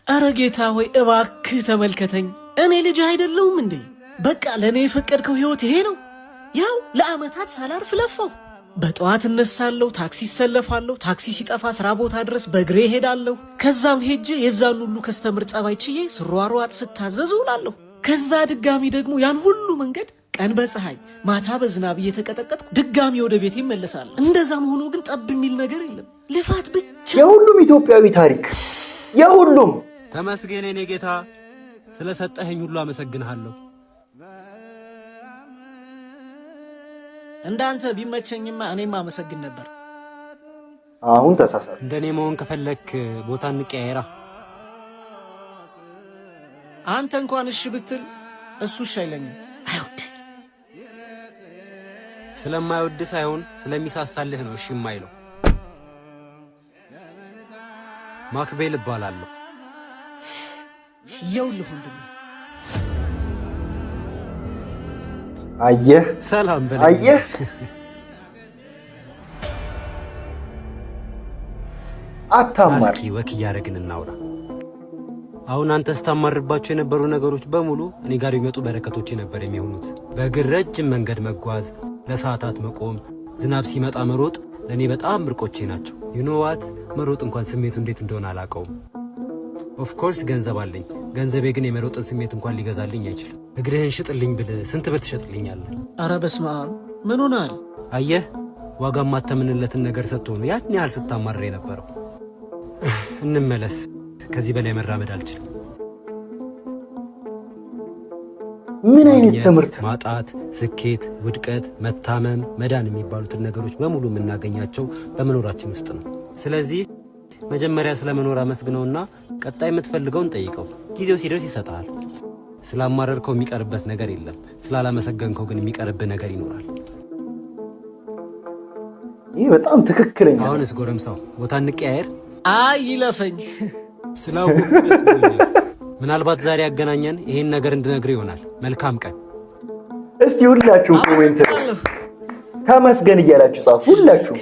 አረ ጌታ ሆይ እባክህ ተመልከተኝ። እኔ ልጅ አይደለሁም እንዴ? በቃ ለኔ የፈቀድከው ህይወት ይሄ ነው። ያው ለአመታት ሳላርፍ ለፋው። በጠዋት እነሳለሁ፣ ታክሲ እሰለፋለሁ፣ ታክሲ ሲጠፋ ስራ ቦታ ድረስ በእግሬ ሄዳለሁ። ከዛም ሄጄ የዛን ሁሉ ከስተምር ጸባይ ችዬ ስሯሯጥ ስታዘዝ ውላለሁ። ከዛ ድጋሚ ደግሞ ያን ሁሉ መንገድ ቀን በፀሐይ ማታ በዝናብ እየተቀጠቀጥኩ ድጋሚ ወደ ቤት ይመለሳለሁ። እንደዛም ሆኖ ግን ጠብ የሚል ነገር የለም፣ ልፋት ብቻ። የሁሉም ኢትዮጵያዊ ታሪክ የሁሉም። ተመስገን የኔ ጌታ፣ ስለሰጠኸኝ ሁሉ አመሰግንሃለሁ። እንዳንተ ቢመቸኝማ እኔም አመሰግን ነበር። አሁን ተሳሳተ። እንደኔ መሆን ከፈለክ ቦታ እንቀያየራ። አንተ እንኳን እሺ ብትል እሱ እሺ አይለኝም፣ አይወደኝ። ስለማይወድ ሳይሆን ስለሚሳሳልህ ነው እሺ የማይለው። ማክቤል እባላለሁ። ይኸውልህ ወንድሜ፣ አየህ፣ ሰላም በለኝ። አየህ፣ አታማር። እስኪ ወክ እያደረግን እናውራ። አሁን አንተ ስታማርባቸው የነበሩ ነገሮች በሙሉ እኔ ጋር የሚመጡ በረከቶች ነበር የሚሆኑት። በእግር ረጅም መንገድ መጓዝ፣ ለሰዓታት መቆም፣ ዝናብ ሲመጣ መሮጥ ለእኔ በጣም ምርቆቼ ናቸው። ዩኖዋት መሮጥ እንኳን ስሜቱ እንዴት እንደሆነ አላውቀውም። ኦፍኮርስ ገንዘብ አለኝ። ገንዘቤ ግን የመሮጥን ስሜት እንኳን ሊገዛልኝ አይችልም። እግርህን ሽጥልኝ ብል ስንት ብር ትሸጥልኛለህ? አረ በስመ አብ፣ ምን ሆናል? አየህ፣ ዋጋ ማተምንለትን ነገር ሰጥቶ ነው ያን ያህል ስታማርር የነበረው። እንመለስ። ከዚህ በላይ መራመድ አልችልም። ምን አይነት ትምህርት! ማጣት፣ ስኬት፣ ውድቀት፣ መታመም፣ መዳን የሚባሉትን ነገሮች በሙሉ የምናገኛቸው በመኖራችን ውስጥ ነው። ስለዚህ መጀመሪያ ስለመኖር አመስግነውና ቀጣይ የምትፈልገውን ጠይቀው። ጊዜው ሲደርስ ይሰጣል። ስላማረርከው የሚቀርበት ነገር የለም። ስላላመሰገንከው ግን የሚቀርብህ ነገር ይኖራል። ይህ በጣም ትክክለኛ። አሁንስ ጎረምሳው ቦታ እንቀያየር። አይ ይለፈኝ። ስላወቅሁ ደስ ብሎኛል። ምናልባት ዛሬ ያገናኘን ይሄን ነገር እንድነግርህ ይሆናል። መልካም ቀን። እስቲ ሁላችሁ ኮሜንት ተመስገን እያላችሁ ጻፉ። ሁላችሁ